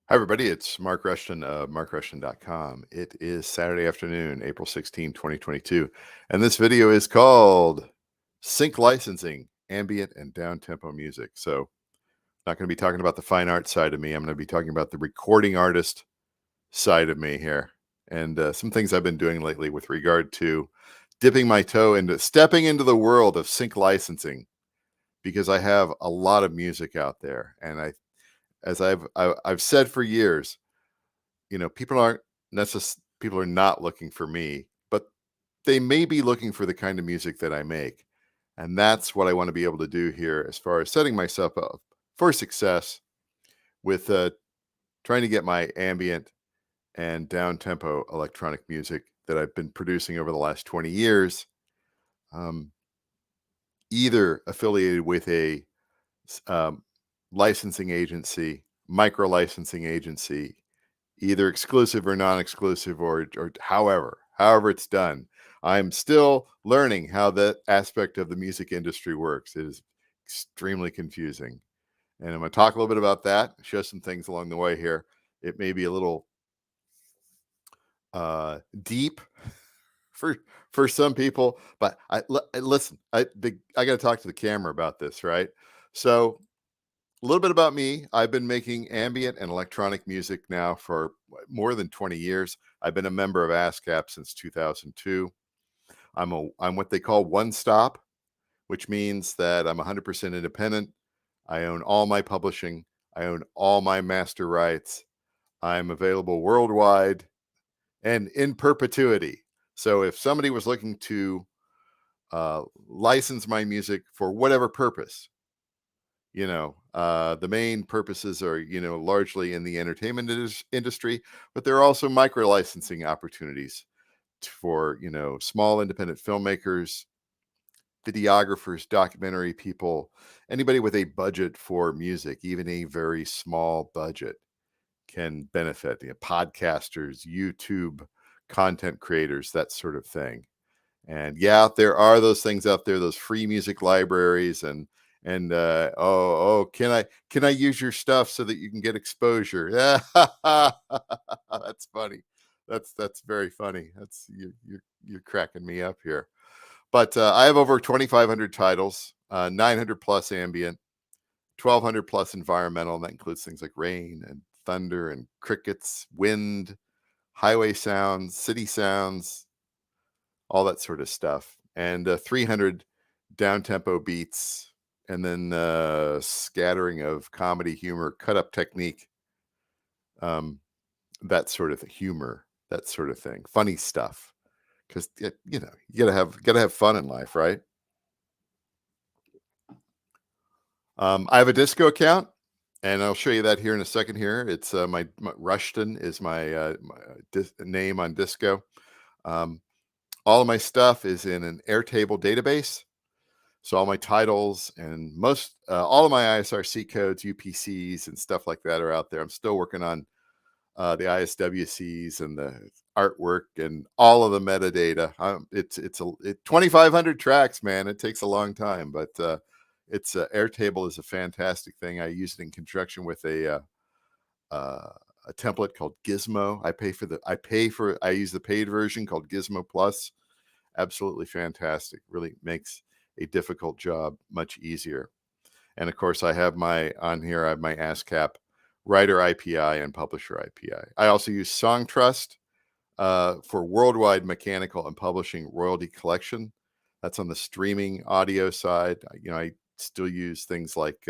Hi, everybody. It's Mark Rushton of markrushton.com. It is Saturday afternoon, April 16, 2022. And this video is called Sync Licensing, Ambient and Downtempo Music. So, not going to be talking about the fine art side of me. I'm going to be talking about the recording artist side of me here. And some things I've been doing lately with regard to dipping my toe into stepping into the world of sync licensing, because I have a lot of music out there. And as I've said for years, people aren't people are not looking for me, but they may be looking for the kind of music that I make. And that's what I want to be able to do here as far as setting myself up for success with trying to get my ambient and down tempo electronic music that I've been producing over the last 20 years, um, either affiliated with a um, licensing agency, micro licensing agency, either exclusive or non-exclusive, or however it's done. I'm still learning how that aspect of the music industry works. It is extremely confusing, and I'm going to talk a little bit about that, show some things along the way here. It may be a little deep for some people, but listen, I got to talk to the camera about this, right? So a little bit about me. I've been making ambient and electronic music now for more than 20 years. I've been a member of ASCAP since 2002. I'm what they call one stop, which means that I'm 100% independent. I own all my publishing. I own all my master rights. I'm available worldwide and in perpetuity. So if somebody was looking to license my music for whatever purpose, the main purposes are, largely in the entertainment industry, but there are also micro licensing opportunities for, small independent filmmakers, videographers, documentary people, anybody with a budget for music, even a very small budget can benefit. Podcasters, YouTube content creators, that sort of thing. And yeah, there are those things out there, those free music libraries, and can I use your stuff so that you can get exposure? Yeah, that's funny. That's very funny. That's you're cracking me up here. But I have over 2,500 titles, 900 plus ambient, 1,200 plus environmental. And that includes things like rain and thunder and crickets, wind, highway sounds, city sounds, all that sort of stuff, and 300 down tempo beats, and then scattering of comedy, humor, cut up technique, um, that sort of humor, that sort of thing, funny stuff. Because you gotta have fun in life, right? I have a disco account, and I'll show you that here in a second. Here, it's my Rushton is my name on disco. Um, all of my stuff is in an Airtable database. So all my titles and all of my ISRC codes, UPCs, and stuff like that are out there. I'm still working on the ISWCs and the artwork and all of the metadata. It's 2,500 tracks, man. It takes a long time, but it's Airtable is a fantastic thing. I use it in conjunction with a template called Gizmo. I use the paid version called Gizmo Plus. Absolutely fantastic. Really makes a difficult job much easier. And of course, I have my ASCAP writer IPI and publisher IPI. I also use Songtrust for worldwide mechanical and publishing royalty collection. That's on the streaming audio side. I still use things like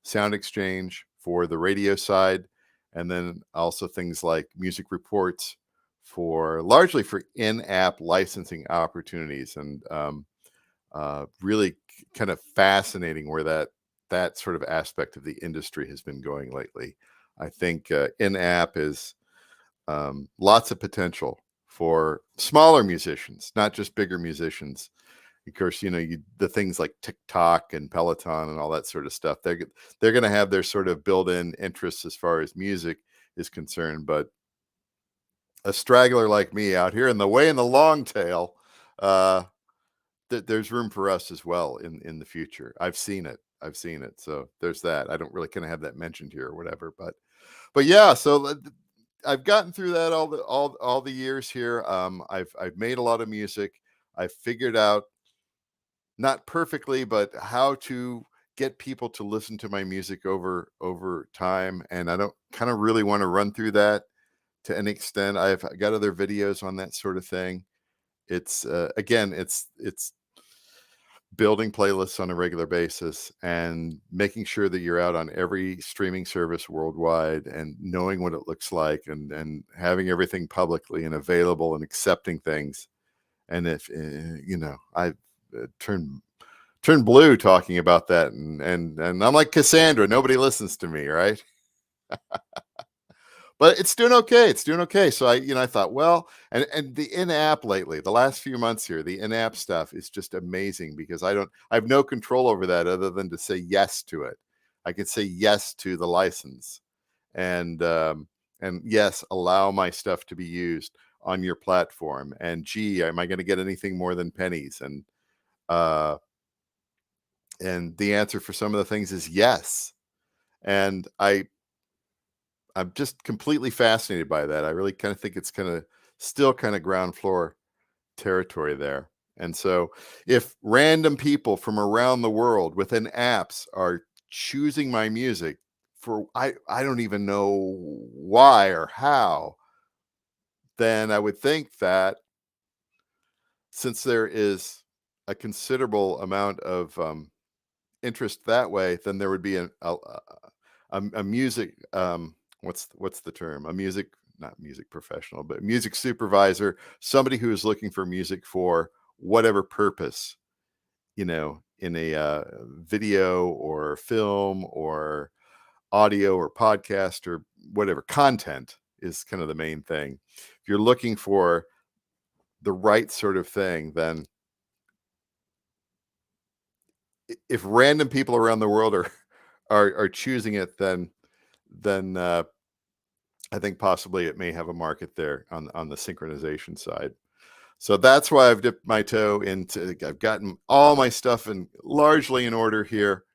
Sound Exchange for the radio side, and then also things like Music Reports largely for in-app licensing opportunities, and really kind of fascinating where that sort of aspect of the industry has been going lately. I think in-app is lots of potential for smaller musicians, not just bigger musicians. Of course, the things like TikTok and Peloton and all that sort of stuff. They're going to have their sort of built-in interests as far as music is concerned, but a straggler like me out here in the long tail, there's room for us as well in the future. I've seen it. I've seen it. So there's that. I don't really kind of have that mentioned here or whatever, but yeah. So I've gotten through that all the years here. I've made a lot of music. I've figured out, not perfectly, but how to get people to listen to my music over time. And I don't kind of really want to run through that to an extent. I've got other videos on that sort of thing. It's again, it's building playlists on a regular basis and making sure that you're out on every streaming service worldwide and knowing what it looks like, and having everything publicly and available and accepting things. And if I turn blue talking about that, and I'm like Cassandra, nobody listens to me, right? But it's doing okay. It's doing okay. So I thought, well, and the in-app lately, the last few months here, the in-app stuff is just amazing, because I have no control over that other than to say yes to it. I can say yes to the license, and yes, allow my stuff to be used on your platform. And gee, am I going to get anything more than pennies? Uh, and the answer for some of the things is yes. And I'm just completely fascinated by that. I really kind of think it's kind of still kind of ground floor territory there. And so if random people from around the world within apps are choosing my music for I don't even know why or how, then I would think that since there is a considerable amount of interest that way, then there would be a music, what's the term? A music, not music professional, but music supervisor, somebody who is looking for music for whatever purpose, in a video or film or audio or podcast or whatever. Content is kind of the main thing. If you're looking for the right sort of thing, then if random people around the world are choosing it, then I think possibly it may have a market there on the synchronization side. So that's why I've dipped my toe into. I've gotten all my stuff largely in order here.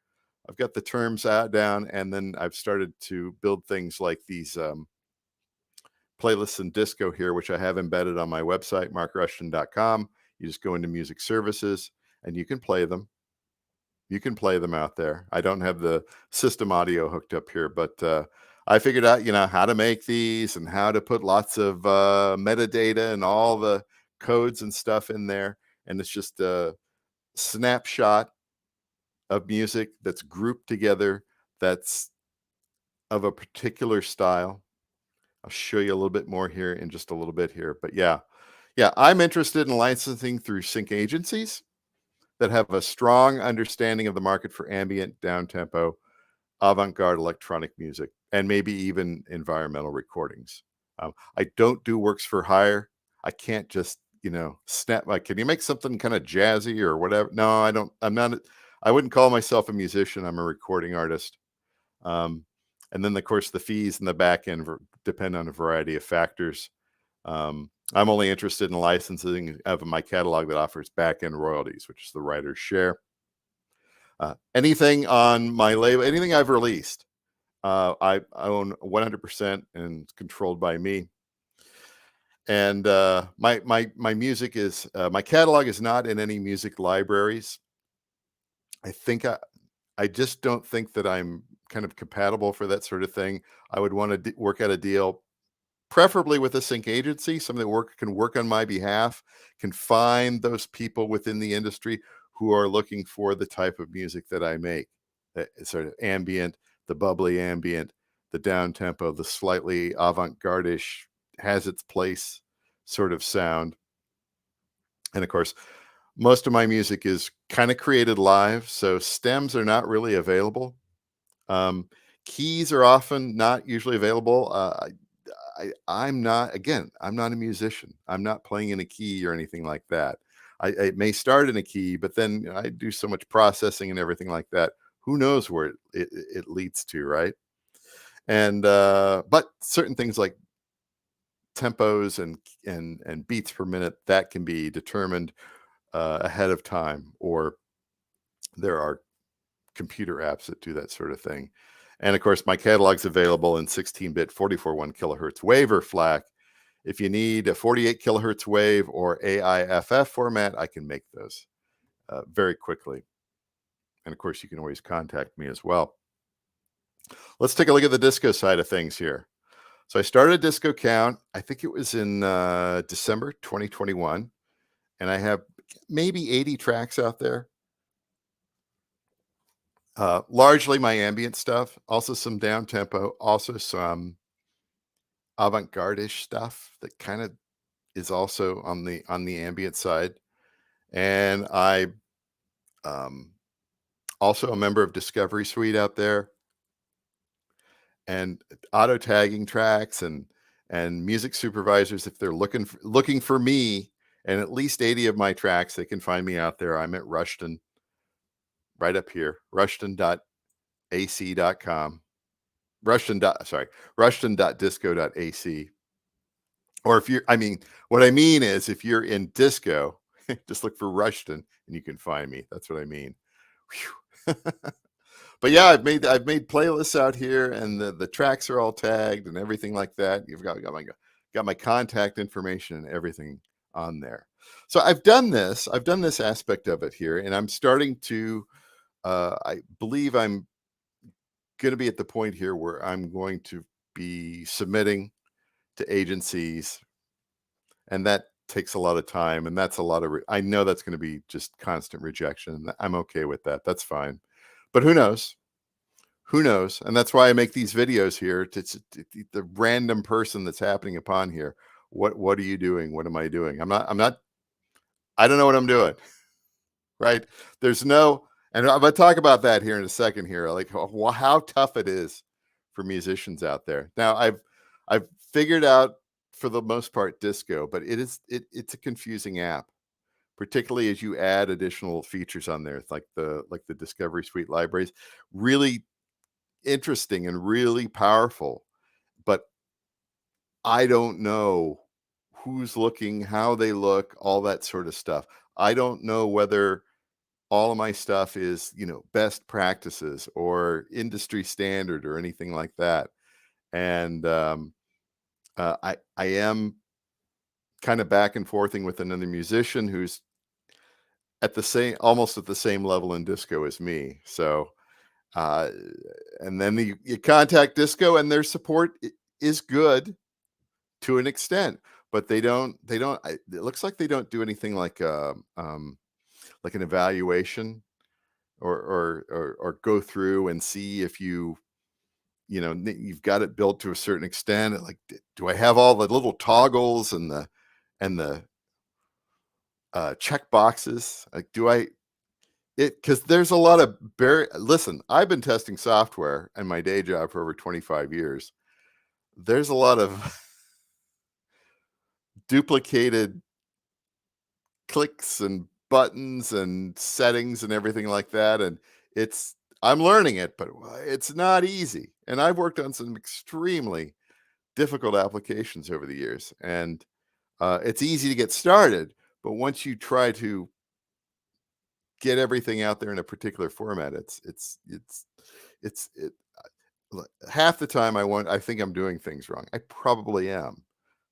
I've got the terms out down, and then I've started to build things like these playlists and disco here, which I have embedded on my website, markrushton.com. You just go into music services and you can play them. You can play them out there. I don't have the system audio hooked up here, but I figured out, how to make these and how to put lots of metadata and all the codes and stuff in there. And it's just a snapshot of music that's grouped together, that's of a particular style. I'll show you a little bit more here in just a little bit here. But yeah, I'm interested in licensing through sync agencies that have a strong understanding of the market for ambient, downtempo, avant-garde electronic music, and maybe even environmental recordings. I don't do works for hire. I can't just, snap like, can you make something kind of jazzy or whatever? No, I don't. I wouldn't call myself a musician. I'm a recording artist. And then, of course, the fees in the back end depend on a variety of factors. I'm only interested in licensing of my catalog that offers back-end royalties, which is the writer's share. Anything on my label, anything I've released, I own 100% and it's controlled by me. And my music is my catalog is not in any music libraries. I just don't think that I'm kind of compatible for that sort of thing. I would want to work out a deal, preferably with a sync agency, something that can work on my behalf, can find those people within the industry who are looking for the type of music that I make. Sort of ambient, the bubbly ambient, the down tempo, the slightly avant-garde-ish, has its place sort of sound. And of course, most of my music is kind of created live, so stems are not really available. Keys are often not usually available. I'm not a musician. I'm not playing in a key or anything like that. I may start in a key, but then I do so much processing and everything like that. Who knows where it leads to, right? And but certain things like tempos and beats per minute, that can be determined ahead of time, or there are computer apps that do that sort of thing. And of course, my catalog's available in 16-bit 44.1 kilohertz wave or FLAC. If you need a 48 kilohertz wave or AIFF format, I can make those very quickly. And of course, you can always contact me as well. Let's take a look at the disco side of things here. So I started a disco count, I think it was in December 2021, and I have maybe 80 tracks out there. Largely my ambient stuff, also some down tempo, also some avant-garde-ish stuff that kind of is also on the ambient side. And I also a member of Discovery Suite out there, and auto tagging tracks and music supervisors. If they're looking for me and at least 80 of my tracks, they can find me out there. I'm at Rushton, right up here, rushton.ac.com. Rushton.disco.ac. Or if you're, what I mean is if you're in disco, just look for Rushton and you can find me. That's what I mean. But yeah, I've made playlists out here, and the tracks are all tagged and everything like that. You've got my contact information and everything on there. So I've done this aspect of it here, and I'm starting to I believe I'm going to be at the point here where I'm going to be submitting to agencies, and that takes a lot of time, and that's a lot of I know that's going to be just constant rejection. I'm okay with that. That's fine. But who knows? Who knows? And that's why I make these videos here to the random person that's happening upon here. What are you doing? What am I doing? I don't know what I'm doing. Right? There's no, and I'm going to talk about that here in a second here, like how tough it is for musicians out there. Now I've figured out for the most part disco, but it's a confusing app, particularly as you add additional features on there, like the Discovery Suite libraries. Really interesting and really powerful, but I don't know who's looking, how they look, all that sort of stuff. I don't know whether all of my stuff is, best practices or industry standard or anything like that. And I am kind of back and forthing with another musician who's almost at the same level in disco as me. So and then you contact disco, and their support is good to an extent, but they don't it looks like they don't do anything like an evaluation or go through and see if you've got it built to a certain extent. Like, do I have all the little toggles and the check boxes? Like, because there's a lot of listen, I've been testing software in my day job for over 25 years. There's a lot of duplicated clicks and buttons and settings and everything like that. And I'm learning it, but it's not easy. And I've worked on some extremely difficult applications over the years, and it's easy to get started. But once you try to get everything out there in a particular format, half the time I think I'm doing things wrong. I probably am.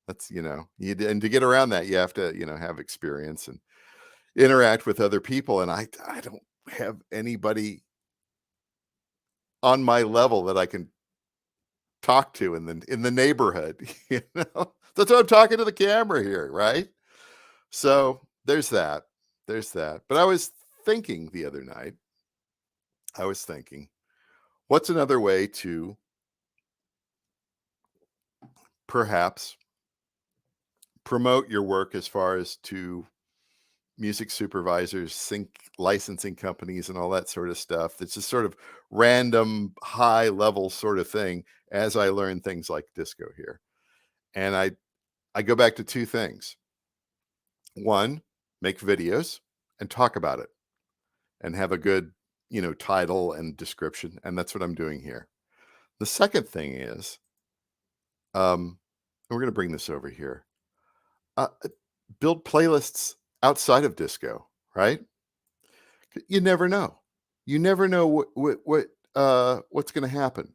That's, and to get around that, you have to, have experience and interact with other people. And I don't have anybody on my level that I can talk to in the neighborhood. That's why I'm talking to the camera here, right? So there's that. But I was thinking the other night, what's another way to perhaps promote your work as far as to music supervisors, sync licensing companies, and all that sort of stuff. It's just sort of random, high level sort of thing as I learn things like disco here. And I go back to two things. One, make videos and talk about it and have a good, title and description. And that's what I'm doing here. The second thing is, we're going to bring this over here. Build playlists outside of disco, right? You never know. you never know what's going to happen.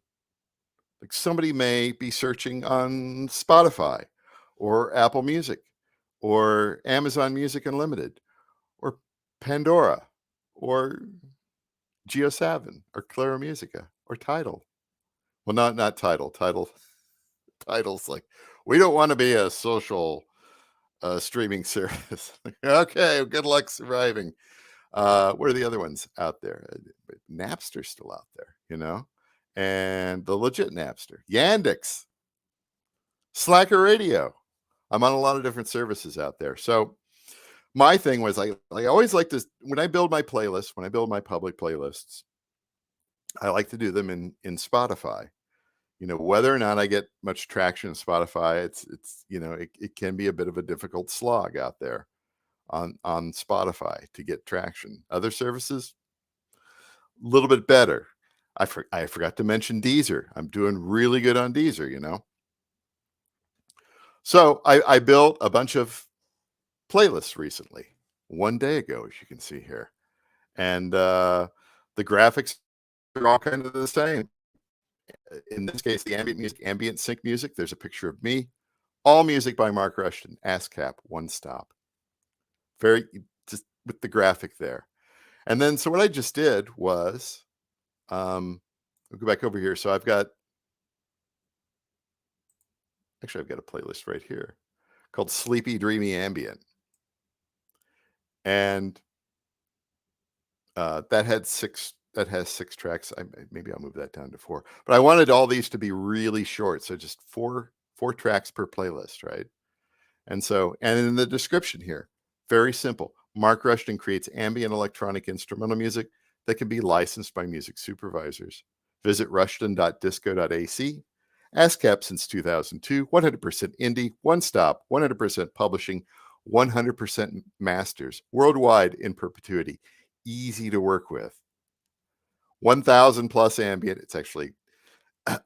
Like somebody may be searching on Spotify or Apple Music or Amazon Music Unlimited or Pandora or Geo7 or Clara Musica or Tidal. Well, not Tidal. Title's like, we don't want to be a social streaming service. Okay, good luck surviving. What are the other ones out there? Napster's still out there, and the legit Napster, Yandex, Slacker Radio. I'm on a lot of different services out there. So my thing was I always like this when I build my playlists, when I build my public playlists, I like to do them in Spotify. Whether or not I get much traction in Spotify, it can be a bit of a difficult slog out there on Spotify to get traction. Other services, a little bit better. I forgot to mention Deezer. I'm doing really good on Deezer. So I built a bunch of playlists recently, one day ago, as you can see here, and the graphics are all kind of the same. In this case, the ambient sync music. There's a picture of me. All music by Mark Rushton. ASCAP, one stop. Very just with the graphic there. And then, so what I just did was, I'll go back over here. So I've got a playlist right here called Sleepy Dreamy Ambient. And that has 6 tracks. Maybe I'll move that down to 4. But I wanted all these to be really short, so just 4 tracks per playlist, right? And in the description here, very simple. Mark Rushton creates ambient electronic instrumental music that can be licensed by music supervisors. Visit rushton.disco.ac. ASCAP since 2002, 100% indie, one stop, 100% publishing, 100% masters, worldwide in perpetuity. Easy to work with. 1,000 plus ambient. It's actually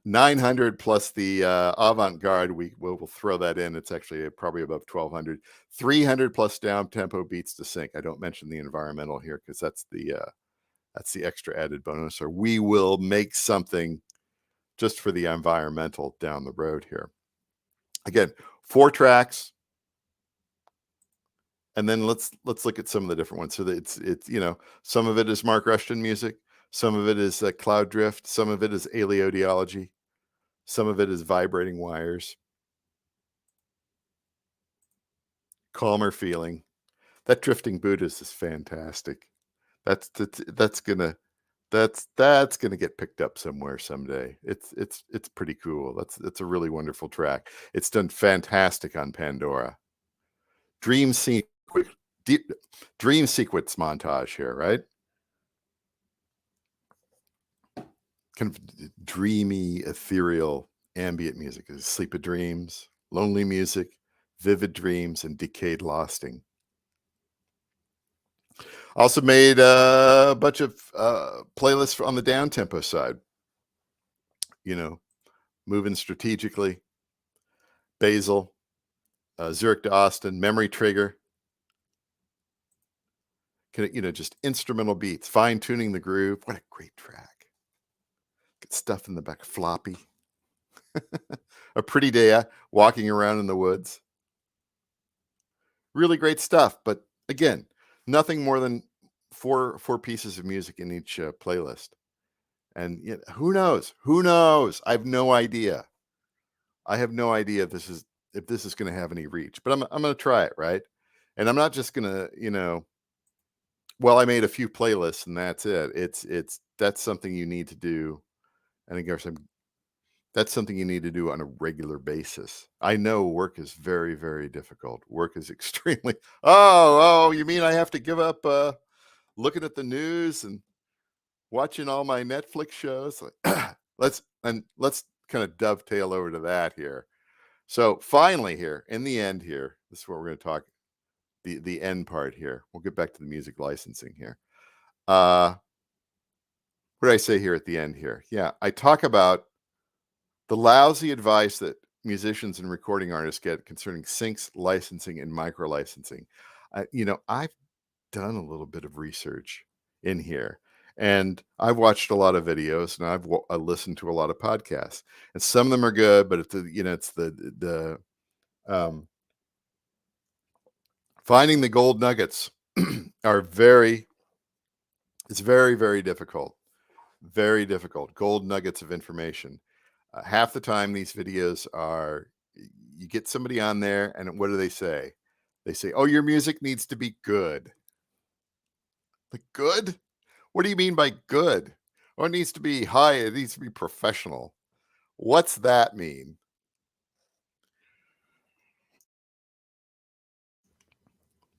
900 plus the avant-garde. We'll throw that in. It's actually probably above 1,200. 300 plus down-tempo beats to sync. I don't mention the environmental here because that's the extra added bonus. Or we will make something just for the environmental down the road here. Again, 4 tracks. And then let's look at some of the different ones. So it's some of it is Mark Rushton music, some of it is Cloud Drift, some of it is Aleodiology, some of it is Vibrating Wires, Calmer Feeling. That Drifting Buddhist is fantastic. That's gonna get picked up somewhere someday. It's pretty cool. That's a really wonderful track. It's done fantastic on Pandora. Dream sequence montage here, right? Kind of dreamy, ethereal ambient music is Sleep of Dreams, Lonely Music, Vivid Dreams, and Decayed Losting. Also made a bunch of playlists on the downtempo side. Moving Strategically, Basil, Zurich to Austin, Memory Trigger. Just instrumental beats, fine tuning the groove. What a great track. Good stuff in the back. Floppy. A Pretty Day Walking Around in the Woods. Really great stuff. But again, nothing more than four pieces of music in each playlist. And who knows? Who knows? I have no idea. If this is going to have any reach. But I'm going to try it, right? And I'm not just going to, well, I made a few playlists and that's it. That's something you need to do. And I guess that's something you need to do on a regular basis. I know work is very, very difficult. Work is extremely. Oh, you mean I have to give up looking at the news and watching all my Netflix shows? Let's kind of dovetail over to that here. So finally here, in the end here, this is what we're going to talk, the end part here. We'll get back to the music licensing here. What did I say here at the end here? Yeah, I talk about the lousy advice that musicians and recording artists get concerning syncs, licensing, and micro licensing. I've done a little bit of research in here, And I've watched a lot of videos, and I listened to a lot of podcasts, and some of them are good, but it's the um, finding the gold nuggets are very it's very, very difficult. Very difficult. Gold nuggets of information. Half the time, these videos are you get somebody on there, and what do they say? They say, "Oh, your music needs to be good." Like, good? What do you mean by good? Oh, it needs to be high. It needs to be professional. What's that mean?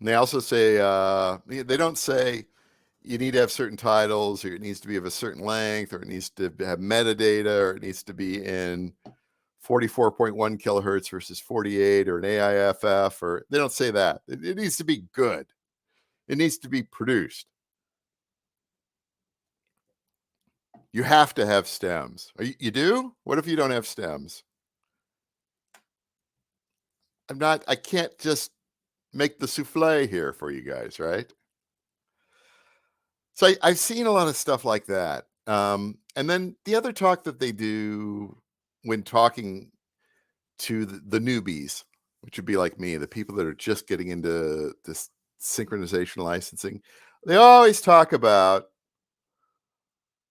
And they also say, they don't say you need to have certain titles, or it needs to be of a certain length, or it needs to have metadata, or it needs to be in 44.1 kilohertz versus 48, or an AIFF, or they don't say that. It needs to be good. It needs to be produced. You have to have stems. You do? What if you don't have stems? I can't just make the souffle here for you guys, right? So I've seen a lot of stuff like that. And then the other talk that they do when talking to the newbies, which would be like me, the people that are just getting into this synchronization licensing, they always talk about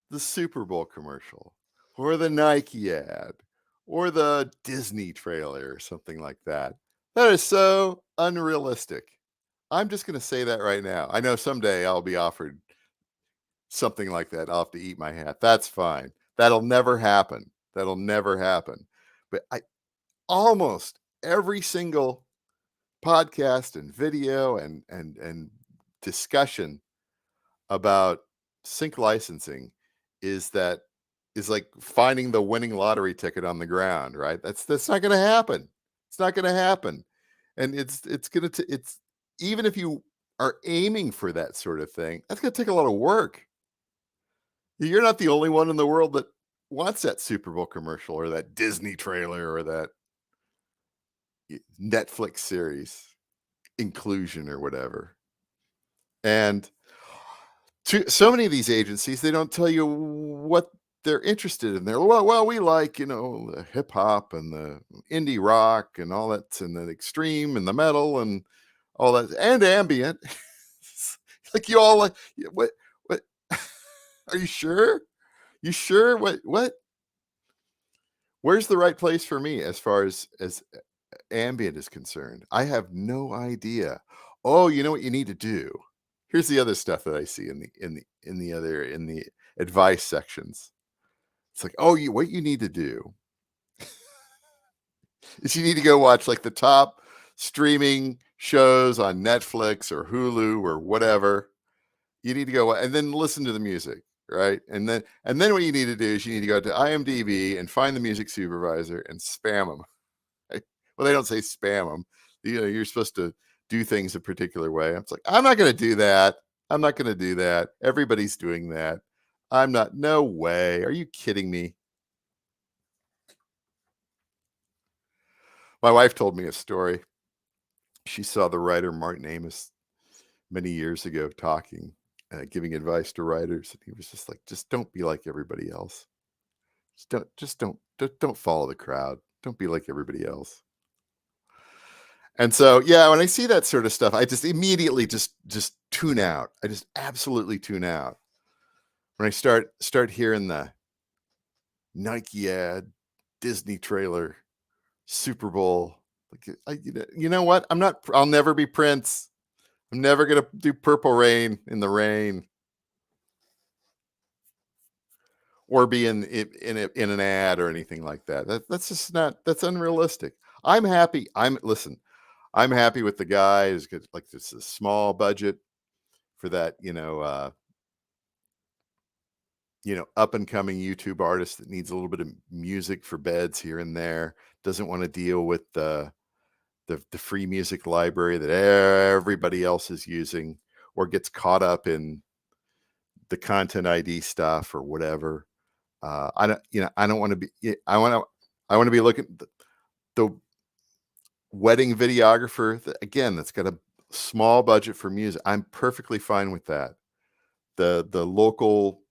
the Super Bowl commercial or the Nike ad or the Disney trailer or something like that. That is so unrealistic. I'm just going to say that right now. I know someday I'll be offered something like that. I'll have to eat my hat. That's fine. That'll never happen. That'll never happen. But I almost every single podcast and video and discussion about sync licensing is that is like finding the winning lottery ticket on the ground, right? That's not going to happen. It's not going to happen, and it's even if you are aiming for that sort of thing, that's going to take a lot of work. You're not the only one in the world that wants that Super Bowl commercial or that Disney trailer or that Netflix series inclusion or whatever. And to so many of these agencies, they don't tell you what they're interested in. They're well, we like the hip hop and the indie rock and all that, and the extreme and the metal and all that, and ambient. Like you all like what? Are you sure? You sure? What? Where's the right place for me as far as ambient is concerned? I have no idea. Oh, you know what you need to do? Here's the other stuff that I see in the advice sections. It's like, oh, what you need to do is you need to go watch like the top streaming shows on Netflix or Hulu or whatever. You need to go and then listen to the music, right? And then what you need to do is you need to go to IMDb and find the music supervisor and spam them. Right? Well, they don't say spam them. You're supposed to do things a particular way. It's like, I'm not going to do that. I'm not going to do that. Everybody's doing that. I'm not. No way. Are you kidding me? My wife told me a story. She saw the writer Martin Amis many years ago talking, giving advice to writers, and he was just like, "Just don't be like everybody else. Just don't follow the crowd. Don't be like everybody else." And so, yeah, when I see that sort of stuff, I just immediately just tune out. I just absolutely tune out when I start hearing the Nike ad, Disney trailer, Super Bowl. Like, you know what? I'll never be Prince. I'm never gonna do Purple Rain in the rain or be in an ad or anything like that. That's just not. That's unrealistic. I'm happy. Listen. I'm happy with the guy who's got like this a small budget for that. Up and coming YouTube artist that needs a little bit of music for beds here and there. Doesn't want to deal with the free music library that everybody else is using, or gets caught up in the content ID stuff or whatever. I don't want to be. I want to be looking the wedding videographer again that's got a small budget for music. I'm perfectly fine with that. the local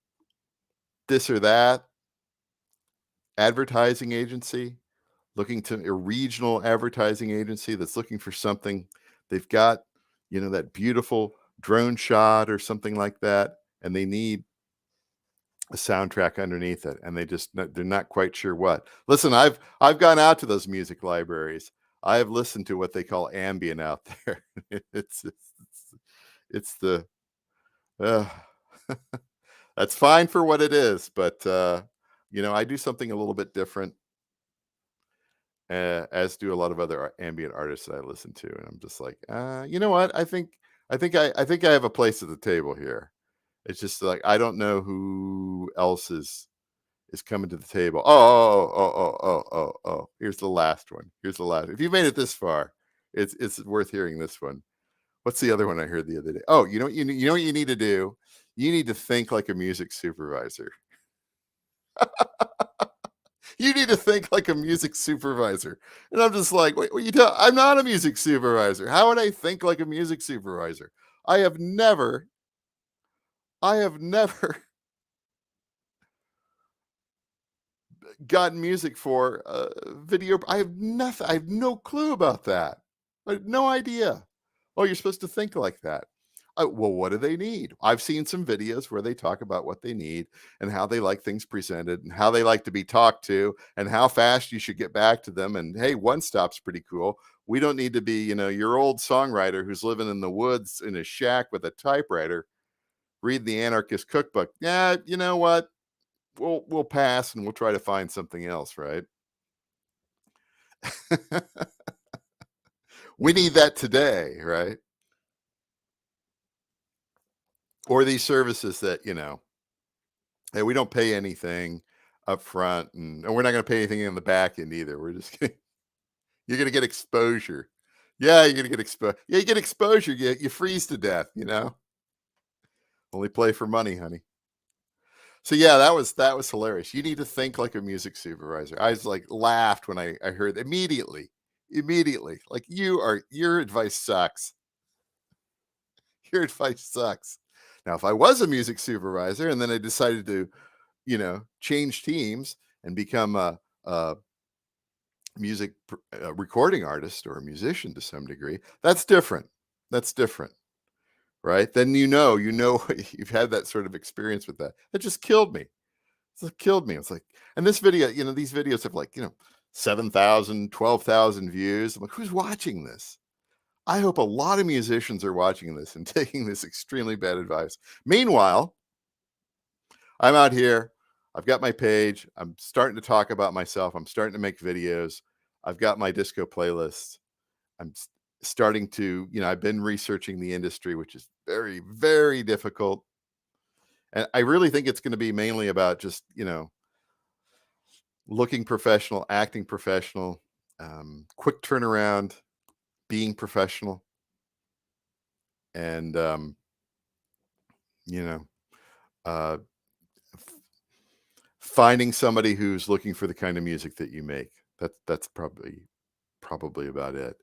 this or that advertising agency, looking to a regional advertising agency that's looking for something. They've got, that beautiful drone shot or something like that, and they need a soundtrack underneath it, and they're not quite sure what. Listen, I've gone out to those music libraries. I have listened to what they call ambient out there. It's the uh, that's fine for what it is, but I do something a little bit different, as do a lot of other ambient artists that I listen to, and I'm just like, you know what? I think I have a place at the table here. It's just like I don't know who else is coming to the table. Oh. Here's the last one. Here's the last. If you made it this far, it's worth hearing this one. What's the other one I heard the other day? Oh, you know what you need to do? You need to think like a music supervisor. You need to think like a music supervisor. And I'm just like, wait, what you tell? I'm not a music supervisor. How would I think like a music supervisor? I have never gotten music for video. I have nothing. I have no clue about that. I have no idea. Oh, you're supposed to think like that. Well, what do they need? I've seen some videos where they talk about what they need and how they like things presented and how they like to be talked to and how fast you should get back to them. And hey, one stop's pretty cool. We don't need to be, your old songwriter who's living in the woods in a shack with a typewriter, read the anarchist cookbook. Yeah, you know what? We'll pass and we'll try to find something else, right? We need that today, right? Or these services that, hey, we don't pay anything up front, and we're not going to pay anything in the back end either. We're just gonna, you're going to get exposure. Yeah, you're going to get exposure. Yeah, you get exposure. You freeze to death. Only play for money, honey. So yeah, that was hilarious. You need to think like a music supervisor. I was like laughed when I heard immediately, like your advice sucks. Your advice sucks. Now, if I was a music supervisor and then I decided to, change teams and become a music recording artist or a musician to some degree, that's different. That's different, right? Then you've had that sort of experience with that. That just killed me. It killed me. It's like, and this video, these videos have like, 7,000, 12,000 views. I'm like, who's watching this? I hope a lot of musicians are watching this and taking this extremely bad advice. Meanwhile, I'm out here. I've got my page. I'm starting to talk about myself. I'm starting to make videos. I've got my disco playlists. I'm starting to, I've been researching the industry, which is very, very difficult. And I really think it's going to be mainly about just, looking professional, acting professional, quick turnaround, being professional, and, uh, finding somebody who's looking for the kind of music that you make. That's probably about it.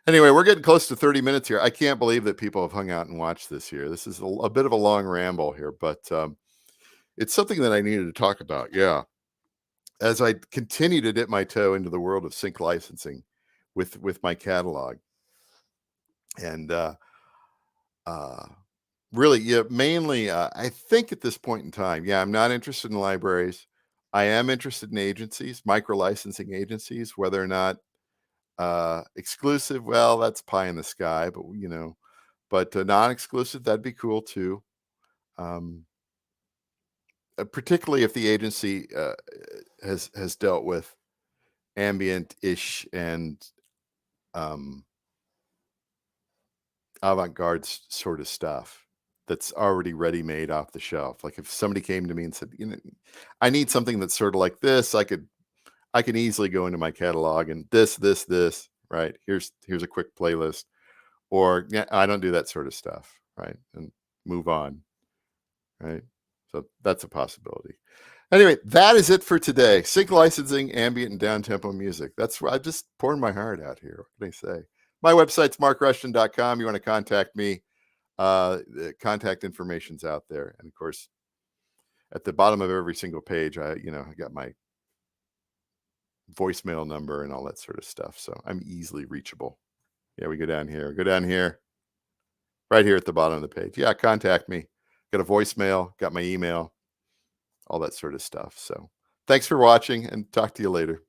Anyway, we're getting close to 30 minutes here. I can't believe that people have hung out and watched this here. This is a bit of a long ramble here, but it's something that I needed to talk about. Yeah. As I continue to dip my toe into the world of sync licensing with my catalog. And really, yeah, mainly, I think at this point in time, yeah, I'm not interested in libraries. I am interested in agencies, micro licensing agencies, whether or not exclusive. Well, that's pie in the sky, but non-exclusive, that'd be cool too. Particularly if the agency has dealt with ambient-ish and avant-garde sort of stuff that's already ready-made off the shelf. Like if somebody came to me and said, I need something that's sort of like this, I can easily go into my catalog and this, right? Here's a quick playlist. Or yeah, I don't do that sort of stuff, right? And move on, right? So that's a possibility. Anyway, that is it for today. Sync licensing, ambient, and down-tempo music. That's where I just pouring my heart out here. What can I say? My website's markrushton.com. You want to contact me, The contact information's out there. And of course, at the bottom of every single page, I got my voicemail number and all that sort of stuff. So I'm easily reachable. Yeah, we go down here. Go down here. Right here at the bottom of the page. Yeah, contact me. Got a voicemail, got my email, all that sort of stuff. So thanks for watching, and talk to you later.